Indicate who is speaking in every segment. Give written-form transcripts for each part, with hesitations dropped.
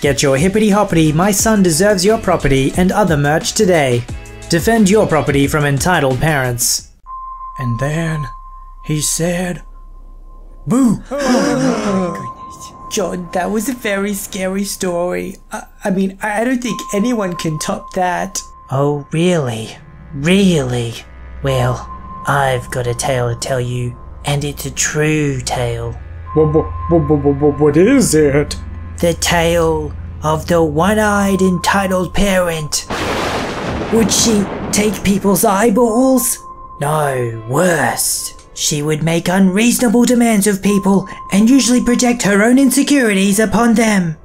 Speaker 1: Get your hippity hoppity My Son Deserves Your Property and other merch today. Defend your property from entitled parents.
Speaker 2: And then he said, "Boo!"
Speaker 3: John, that was a very scary story. I mean, I don't think anyone can top that.
Speaker 4: Oh, really? Really? Well, I've got a tale to tell you, and it's a true tale.
Speaker 2: What is it?
Speaker 4: The tale of the one-eyed entitled parent.
Speaker 3: Would she take people's eyeballs?
Speaker 4: No, worse. She would make unreasonable demands of people and usually project her own insecurities upon them.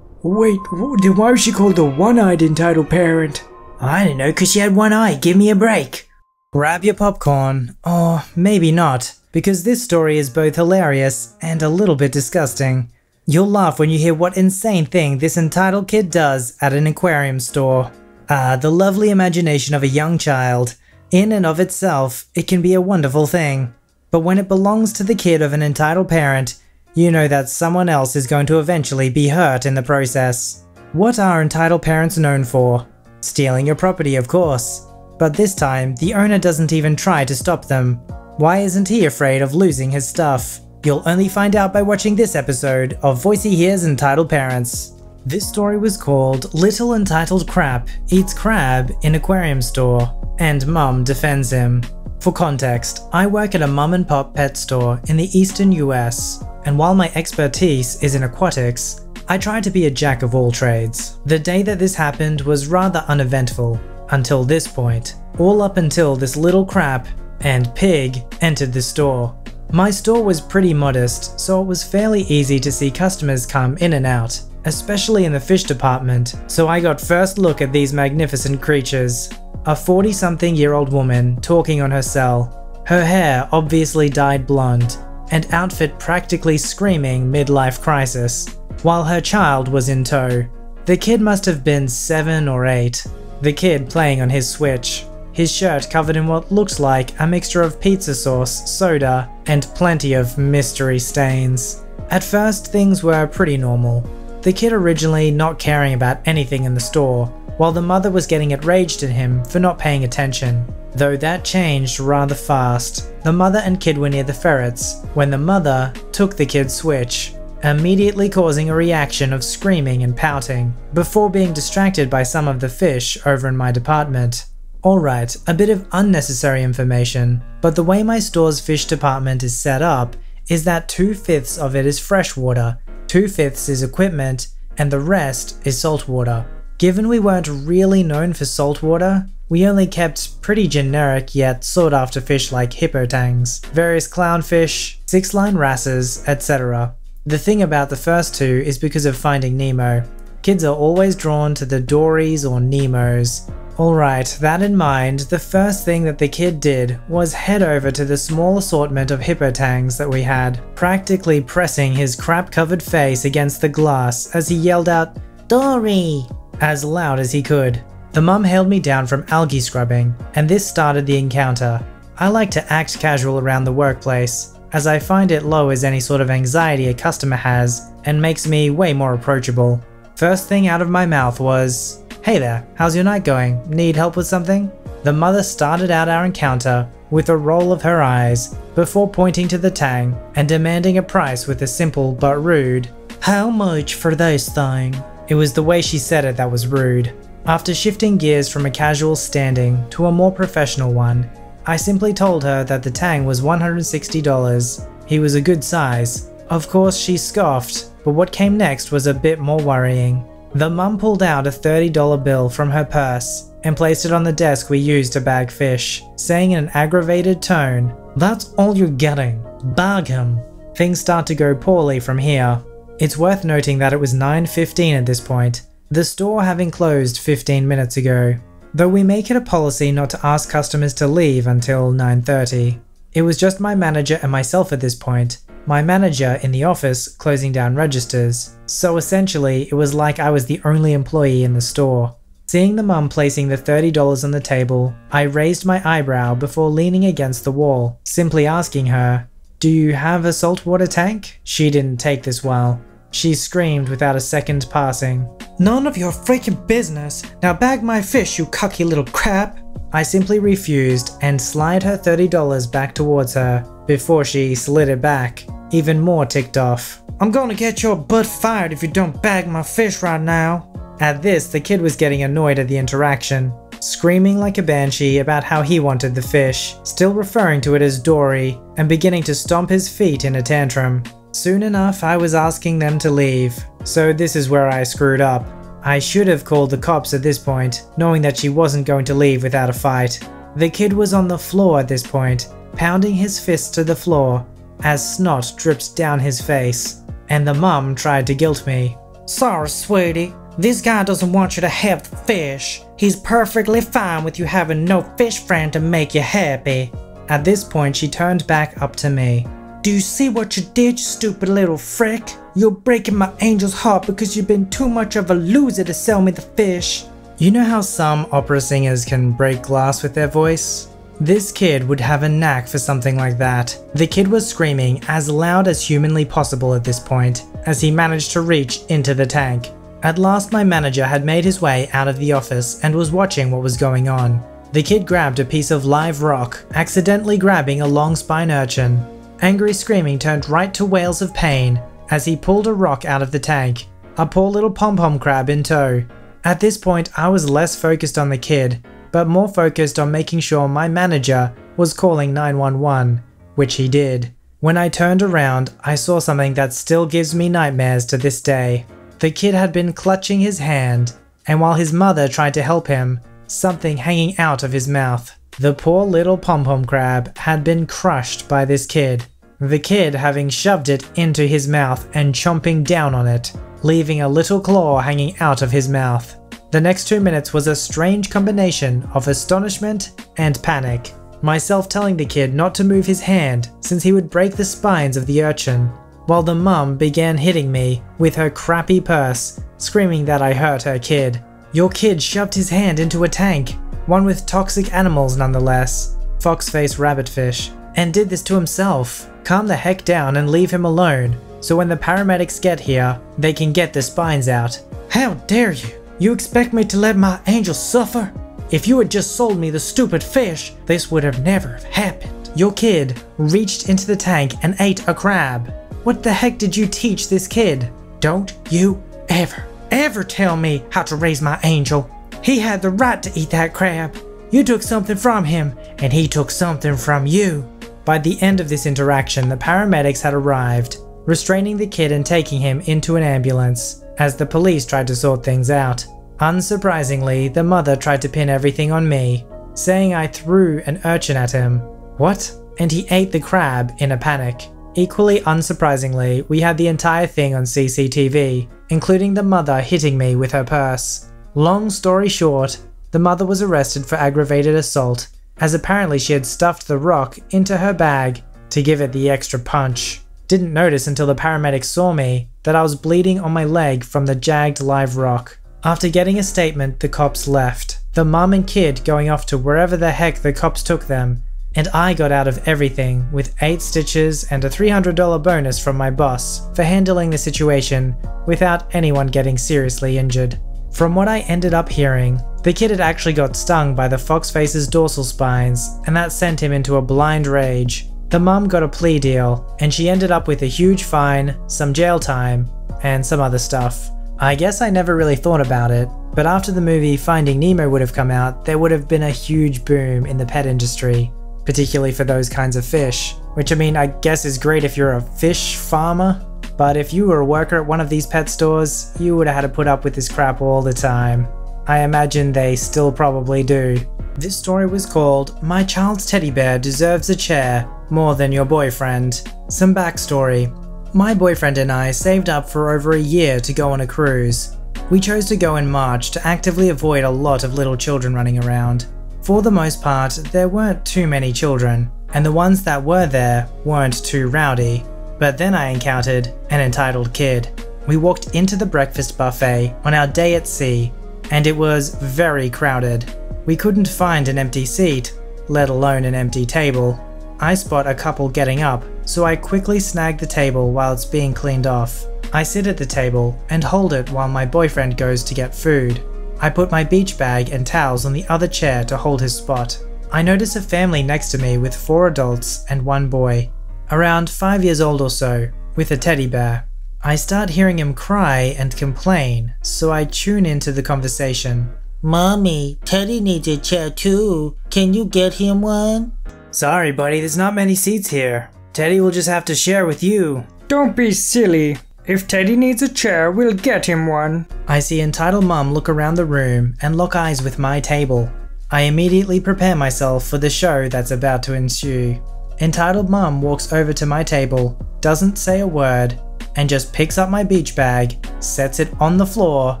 Speaker 3: Wait, then why was she called the one-eyed entitled parent?
Speaker 4: I don't know, 'cause she had one eye. Give me a break.
Speaker 1: Grab your popcorn, or maybe not, because this story is both hilarious and a little bit disgusting. You'll laugh when you hear what insane thing this entitled kid does at an aquarium store. The lovely imagination of a young child. In and of itself, it can be a wonderful thing. But when it belongs to the kid of an entitled parent, you know that someone else is going to eventually be hurt in the process. What are entitled parents known for? Stealing your property, of course. But this time, the owner doesn't even try to stop them. Why isn't he afraid of losing his stuff? You'll only find out by watching this episode of VoiceyHere's Entitled Parents. This story was called Little Entitled Crap Eats Crab in Aquarium Store, and Mum Defends Him. For context, I work at a mum and pop pet store in the eastern US, and while my expertise is in aquatics, I try to be a jack of all trades. The day that this happened was rather uneventful, until this point, all up until this little crap and pig entered the store. My store was pretty modest, so it was fairly easy to see customers come in and out, especially in the fish department, so I got first look at these magnificent creatures. A 40-something-year-old woman talking on her cell, her hair obviously dyed blonde, and outfit practically screaming midlife crisis, while her child was in tow. The kid must have been 7 or 8, the kid playing on his Switch, his shirt covered in what looks like a mixture of pizza sauce, soda, and plenty of mystery stains. At first, things were pretty normal. The kid originally not caring about anything in the store, while the mother was getting enraged at him for not paying attention. Though that changed rather fast. The mother and kid were near the ferrets when the mother took the kid's Switch, immediately causing a reaction of screaming and pouting, before being distracted by some of the fish over in my department. Alright, a bit of unnecessary information, but the way my store's fish department is set up is that 2/5 of it is freshwater, 2/5 is equipment, and the rest is saltwater. Given we weren't really known for saltwater, we only kept pretty generic yet sought after fish like hippotangs, various clownfish, 6-line wrasses, etc. The thing about the first two is because of Finding Nemo. Kids are always drawn to the Dories or Nemos. Alright, that in mind, the first thing that the kid did was head over to the small assortment of hippotangs that we had, practically pressing his crap-covered face against the glass as he yelled out, "Dory!" as loud as he could. The mum held me down from algae scrubbing, and this started the encounter. I like to act casual around the workplace, as I find it lowers any sort of anxiety a customer has and makes me way more approachable. First thing out of my mouth was, "Hey there, how's your night going? Need help with something?" The mother started out our encounter with a roll of her eyes before pointing to the tang and demanding a price with a simple but rude, "How much for this thing?" It was the way she said it that was rude. After shifting gears from a casual standing to a more professional one, I simply told her that the tang was $160. He was a good size. Of course she scoffed, but what came next was a bit more worrying. The mum pulled out a $30 bill from her purse and placed it on the desk we used to bag fish, saying in an aggravated tone, "That's all you're getting. Bag him." Things start to go poorly from here. It's worth noting that it was 9:15 at this point, the store having closed 15 minutes ago, though we make it a policy not to ask customers to leave until 9:30. It was just my manager and myself at this point, my manager in the office closing down registers, so essentially it was like I was the only employee in the store. Seeing the mum placing the $30 on the table, I raised my eyebrow before leaning against the wall, simply asking her, "Do you have a saltwater tank?" She didn't take this well. she screamed without a second passing.
Speaker 3: None of your freaking business. Now bag my fish, you cocky little crap.
Speaker 1: I simply refused and slid her $30 back towards her before she slid it back, even more ticked off.
Speaker 3: I'm gonna get your butt fired if you don't bag my fish right now.
Speaker 1: At this, the kid was getting annoyed at the interaction, screaming like a banshee about how he wanted the fish, still referring to it as Dory, and beginning to stomp his feet in a tantrum. Soon enough, I was asking them to leave, so this is where I screwed up. I should have called the cops at this point, knowing that she wasn't going to leave without a fight. The kid was on the floor at this point, pounding his fist to the floor as snot dripped down his face, and the mum tried to guilt me.
Speaker 3: Sorry, sweetie. This guy doesn't want you to have the fish. He's perfectly fine with you having no fish friend to make you happy.
Speaker 1: At this point, she turned back up to me.
Speaker 3: Do you see what you did, you stupid little frick? You're breaking my angel's heart because you've been too much of a loser to sell me the fish.
Speaker 1: You know how some opera singers can break glass with their voice? This kid would have a knack for something like that. The kid was screaming as loud as humanly possible at this point, as he managed to reach into the tank. At last, my manager had made his way out of the office and was watching what was going on. The kid grabbed a piece of live rock, accidentally grabbing a long spine urchin. Angry screaming turned right to wails of pain as he pulled a rock out of the tank, a poor little pom-pom crab in tow. At this point, I was less focused on the kid, but more focused on making sure my manager was calling 911, which he did. When I turned around, I saw something that still gives me nightmares to this day. The kid had been clutching his hand, and while his mother tried to help him, something hanging out of his mouth. The poor little pom-pom crab had been crushed by this kid, the kid having shoved it into his mouth and chomping down on it, leaving a little claw hanging out of his mouth. The next 2 minutes was a strange combination of astonishment and panic. Myself telling the kid not to move his hand since he would break the spines of the urchin, while the mum began hitting me with her crappy purse, screaming that I hurt her kid. Your kid shoved his hand into a tank, one with toxic animals nonetheless, fox-face rabbitfish, and did this to himself. Calm the heck down and leave him alone, so when the paramedics get here, they can get the spines out.
Speaker 3: How dare you? You expect me to let my angel suffer? If you had just sold me the stupid fish, this would have never happened.
Speaker 1: Your kid reached into the tank and ate a crab. What the heck did you teach this kid?
Speaker 3: Don't you ever tell me how to raise my angel. He had the right to eat that crab. You took something from him, and he took something from you.
Speaker 1: By the end of this interaction, the paramedics had arrived, restraining the kid and taking him into an ambulance, as the police tried to sort things out. Unsurprisingly, the mother tried to pin everything on me, saying I threw an urchin at him. What? And he ate the crab in a panic. Equally unsurprisingly, we had the entire thing on CCTV, including the mother hitting me with her purse. Long story short, the mother was arrested for aggravated assault, as apparently she had stuffed the rock into her bag to give it the extra punch. Didn't notice until the paramedics saw me that I was bleeding on my leg from the jagged live rock. After getting a statement, the cops left, the mum and kid going off to wherever the heck the cops took them, and I got out of everything with 8 stitches and a $300 bonus from my boss for handling the situation without anyone getting seriously injured. From what I ended up hearing, the kid had actually got stung by the foxface's dorsal spines, and that sent him into a blind rage. The mum got a plea deal, and she ended up with a huge fine, some jail time, and some other stuff. I guess I never really thought about it, but after the movie Finding Nemo would have come out, there would have been a huge boom in the pet industry, particularly for those kinds of fish, which I mean I guess is great if you're a fish farmer. But if you were a worker at one of these pet stores, you would have had to put up with this crap all the time. I imagine they still probably do. This story was called My Child's Teddy Bear Deserves a Chair More Than Your Boyfriend. Some backstory. My boyfriend and I saved up for over a year to go on a cruise. We chose to go in March to actively avoid a lot of little children running around. For the most part, there weren't too many children, and the ones that were there weren't too rowdy. But then I encountered an entitled kid. We walked into the breakfast buffet on our day at sea, and it was very crowded. We couldn't find an empty seat, let alone an empty table. I spot a couple getting up, so I quickly snag the table while it's being cleaned off. I sit at the table and hold it while my boyfriend goes to get food. I put my beach bag and towels on the other chair to hold his spot. I notice a family next to me with 4 adults and 1 boy, around 5 years old or so, with a teddy bear. I start hearing him cry and complain, so I tune into the conversation.
Speaker 4: Mommy, Teddy needs a chair too. Can you get him one?
Speaker 1: Sorry buddy, there's not many seats here. Teddy will just have to share with you.
Speaker 3: Don't be silly. If Teddy needs a chair, we'll get him one.
Speaker 1: I see entitled mum look around the room and lock eyes with my table. I immediately prepare myself for the show that's about to ensue. Entitled mum walks over to my table, doesn't say a word, and just picks up my beach bag, sets it on the floor,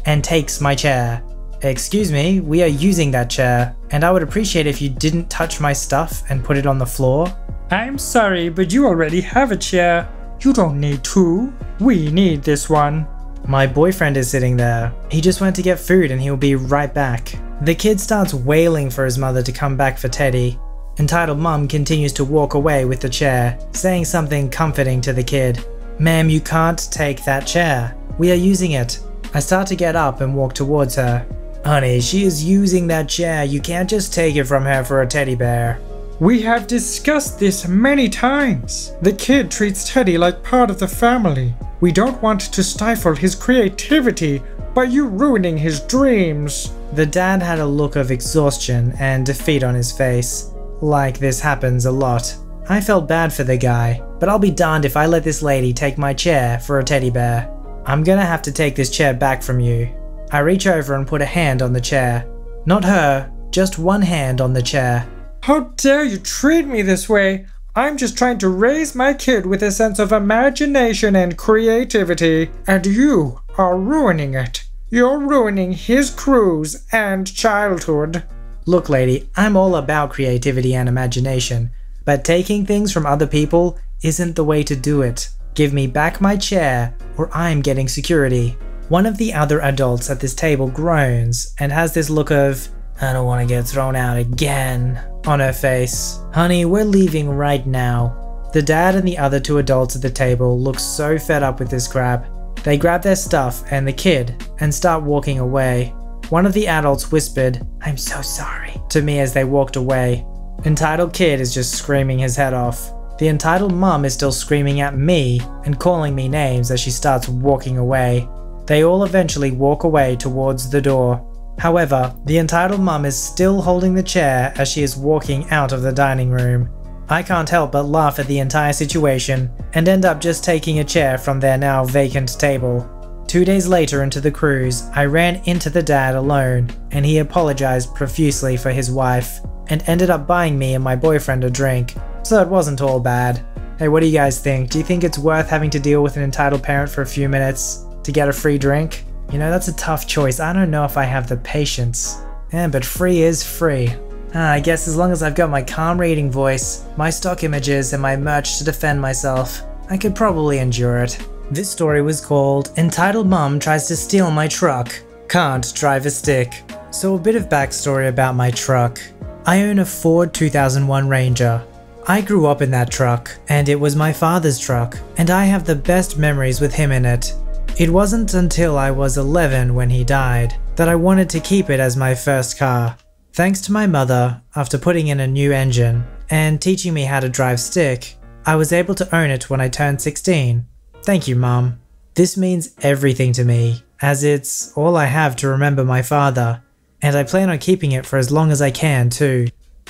Speaker 1: and takes my chair. Excuse me, we are using that chair, and I would appreciate if you didn't touch my stuff and put it on the floor.
Speaker 3: I'm sorry, but you already have a chair. You don't need 2. We need this one.
Speaker 1: My boyfriend is sitting there. He just went to get food and he'll be right back. The kid starts wailing for his mother to come back for Teddy. Entitled mum continues to walk away with the chair, saying something comforting to the kid. Ma'am, you can't take that chair. We are using it. I start to get up and walk towards her. Honey, she is using that chair. You can't just take it from her for a teddy bear.
Speaker 3: We have discussed this many times. The kid treats Teddy like part of the family. We don't want to stifle his creativity by you ruining his dreams.
Speaker 1: The dad had a look of exhaustion and defeat on his face. Like this happens a lot. I felt bad for the guy, but I'll be darned if I let this lady take my chair for a teddy bear. I'm gonna have to take this chair back from you. I reach over and put a hand on the chair. Not her, just one hand on the chair.
Speaker 3: How dare you treat me this way? I'm just trying to raise my kid with a sense of imagination and creativity, and you are ruining it. You're ruining his cruise and childhood.
Speaker 1: Look lady, I'm all about creativity and imagination, but taking things from other people isn't the way to do it. Give me back my chair or I'm getting security. One of the other adults at this table groans and has this look of, I don't want to get thrown out again, on her face. Honey, we're leaving right now. The dad and the other 2 adults at the table look so fed up with this crap. They grab their stuff and the kid and start walking away. One of the adults whispered, I'm so sorry, to me as they walked away. Entitled kid is just screaming his head off. The entitled mum is still screaming at me and calling me names as she starts walking away. They all eventually walk away towards the door. However, the entitled mum is still holding the chair as she is walking out of the dining room. I can't help but laugh at the entire situation and end up just taking a chair from their now vacant table. 2 days later into the cruise, I ran into the dad alone and he apologized profusely for his wife and ended up buying me and my boyfriend a drink, so it wasn't all bad. Hey, what do you guys think? Do you think it's worth having to deal with an entitled parent for a few minutes to get a free drink? You know, that's a tough choice. I don't know if I have the patience. Yeah, but free is free. I guess as long as I've got my calm reading voice, my stock images, and my merch to defend myself, I could probably endure it. This story was called Entitled Mum Tries to Steal My Truck, Can't Drive a Stick. So a bit of backstory about my truck. I own a Ford 2001 Ranger. I grew up in that truck, and it was my father's truck, and I have the best memories with him in it. It wasn't until I was 11 when he died that I wanted to keep it as my first car. Thanks to my mother, after putting in a new engine and teaching me how to drive stick, I was able to own it when I turned 16. Thank you, Mom. This means everything to me, as it's all I have to remember my father, and I plan on keeping it for as long as I can too.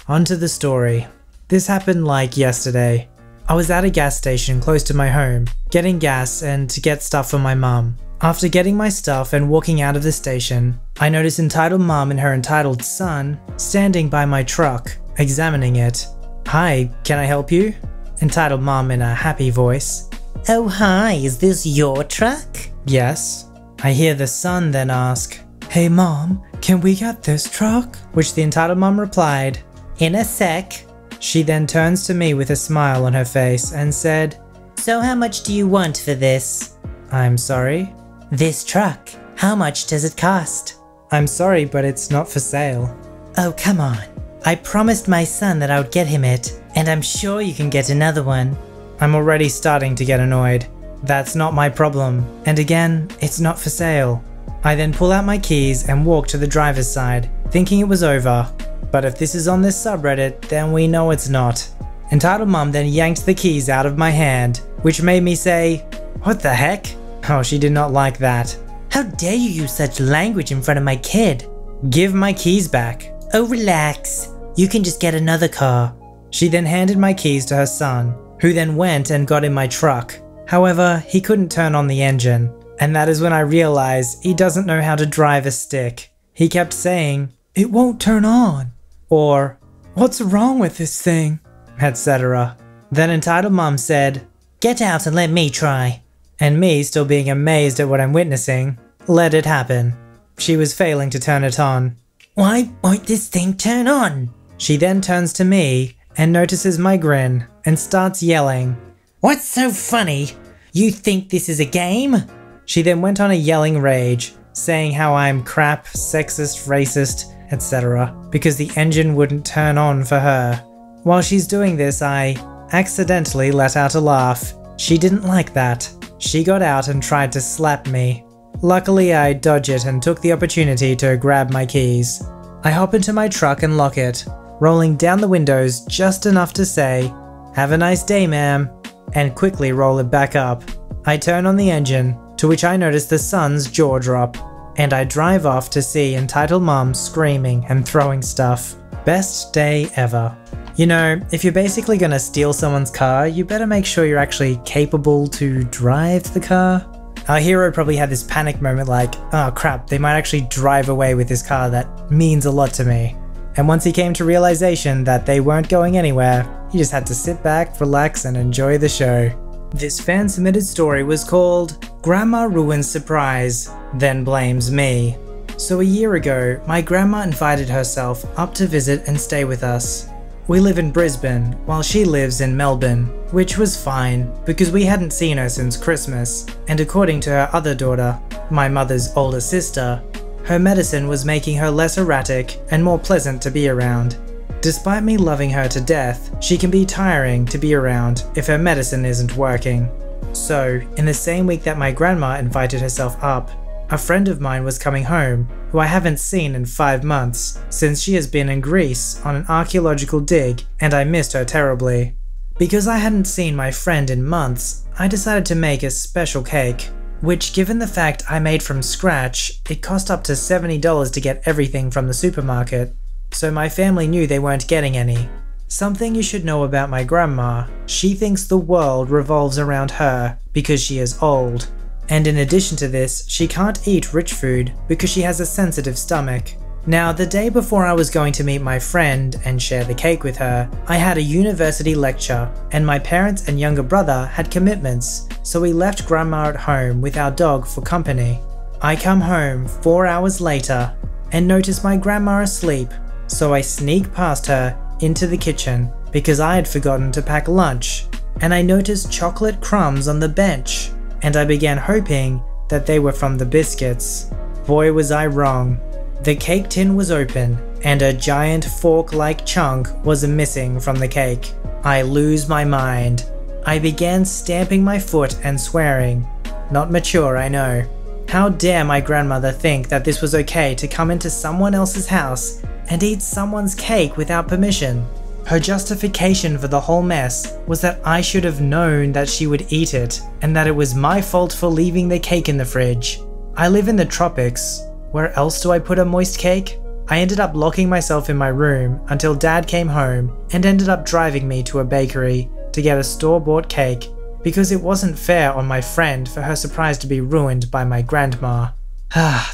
Speaker 1: On to the story. This happened like yesterday. I was at a gas station close to my home, getting gas and to get stuff for my mum. After getting my stuff and walking out of the station, I noticed entitled mum and her entitled son standing by my truck, examining it. Hi, can I help you? Entitled mum in a happy voice.
Speaker 4: Oh hi, is this your truck?
Speaker 1: Yes. I hear the son then ask, Hey mom, can we get this truck? Which the entitled mum replied,
Speaker 4: In a sec.
Speaker 1: She then turns to me with a smile on her face and said,
Speaker 4: So how much do you want for this?
Speaker 1: I'm sorry?
Speaker 4: This truck. How much does it cost?
Speaker 1: I'm sorry, but it's not for sale.
Speaker 4: Oh, come on. I promised my son that I would get him it, and I'm sure you can get another one.
Speaker 1: I'm already starting to get annoyed. That's not my problem, and again, it's not for sale. I then pull out my keys and walk to the driver's side, thinking it was over. But if this is on this subreddit, then we know it's not. Entitled Mum then yanked the keys out of my hand, which made me say, "What the heck?" Oh, she did not like that.
Speaker 4: How dare you use such language in front of my kid?
Speaker 1: Give my keys back.
Speaker 4: Oh, relax. You can just get another car.
Speaker 1: She then handed my keys to her son, who then went and got in my truck. However, he couldn't turn on the engine, and that is when I realized he doesn't know how to drive a stick. He kept saying, "It won't turn on," or "What's wrong with this thing?" etc. Then Entitled Mum said,
Speaker 4: "Get out and let me try."
Speaker 1: And me, still being amazed at what I'm witnessing, let it happen. She was failing to turn it on.
Speaker 4: "Why won't this thing turn on?"
Speaker 1: She then turns to me and notices my grin and starts yelling,
Speaker 4: "What's so funny? You think this is a game?"
Speaker 1: She then went on a yelling rage, saying how I'm crap, sexist, racist, etc. because the engine wouldn't turn on for her. While she's doing this, I accidentally let out a laugh. She didn't like that. She got out and tried to slap me. Luckily, I dodged it and took the opportunity to grab my keys. I hop into my truck and lock it, rolling down the windows just enough to say, "Have a nice day, ma'am," and quickly roll it back up. I turn on the engine, to which I notice the son's jaw drop, and I drive off to see Entitled Mum screaming and throwing stuff. Best day ever. You know, if you're basically gonna steal someone's car, you better make sure you're actually capable to drive the car. Our hero probably had this panic moment like, oh crap, they might actually drive away with this car that means a lot to me. And once he came to realization that they weren't going anywhere, he just had to sit back, relax, and enjoy the show. This fan-submitted story was called Grandma Ruins Surprise, Then Blames Me. So a year ago, my grandma invited herself up to visit and stay with us. We live in Brisbane, while she lives in Melbourne, which was fine, because we hadn't seen her since Christmas, and according to her other daughter, my mother's older sister, her medicine was making her less erratic and more pleasant to be around. Despite me loving her to death, she can be tiring to be around if her medicine isn't working. So, in the same week that my grandma invited herself up, a friend of mine was coming home, who I haven't seen in 5 months, since she has been in Greece on an archaeological dig, and I missed her terribly. Because I hadn't seen my friend in months, I decided to make a special cake, which, given the fact I made from scratch, it cost up to $70 to get everything from the supermarket, so my family knew they weren't getting any. Something you should know about my grandma, she thinks the world revolves around her because she is old. And in addition to this, she can't eat rich food because she has a sensitive stomach. Now, the day before I was going to meet my friend and share the cake with her, I had a university lecture, and my parents and younger brother had commitments, so we left Grandma at home with our dog for company. I come home 4 hours later and notice my grandma asleep, so I sneak past her into the kitchen because I had forgotten to pack lunch, and I noticed chocolate crumbs on the bench, and I began hoping that they were from the biscuits. Boy, was I wrong. The cake tin was open, and a giant fork-like chunk was missing from the cake. I lose my mind. I began stamping my foot and swearing. Not mature, I know. How dare my grandmother think that this was okay to come into someone else's house and eat someone's cake without permission? Her justification for the whole mess was that I should have known that she would eat it, and that it was my fault for leaving the cake in the fridge. I live in the tropics. Where else do I put a moist cake? I ended up locking myself in my room until Dad came home and ended up driving me to a bakery to get a store-bought cake, because it wasn't fair on my friend for her surprise to be ruined by my grandma.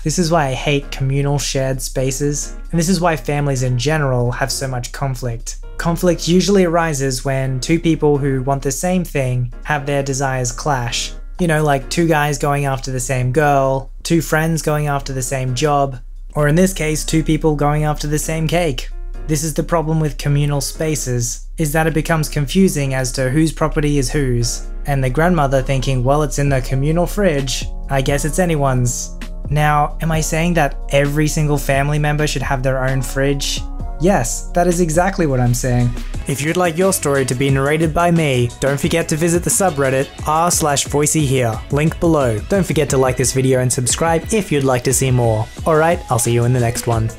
Speaker 1: This is why I hate communal shared spaces, and this is why families in general have so much conflict. Conflict usually arises when two people who want the same thing have their desires clash. You know, like two guys going after the same girl, two friends going after the same job, or in this case, two people going after the same cake. This is the problem with communal spaces, is that it becomes confusing as to whose property is whose, and the grandmother thinking, well, it's in the communal fridge, I guess it's anyone's. Now, am I saying that every single family member should have their own fridge? Yes, that is exactly what I'm saying. If you'd like your story to be narrated by me, don't forget to visit the subreddit r/VoiceyHere, link below. Don't forget to like this video and subscribe if you'd like to see more. Alright, I'll see you in the next one.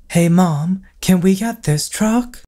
Speaker 1: Hey mom, can we get this truck?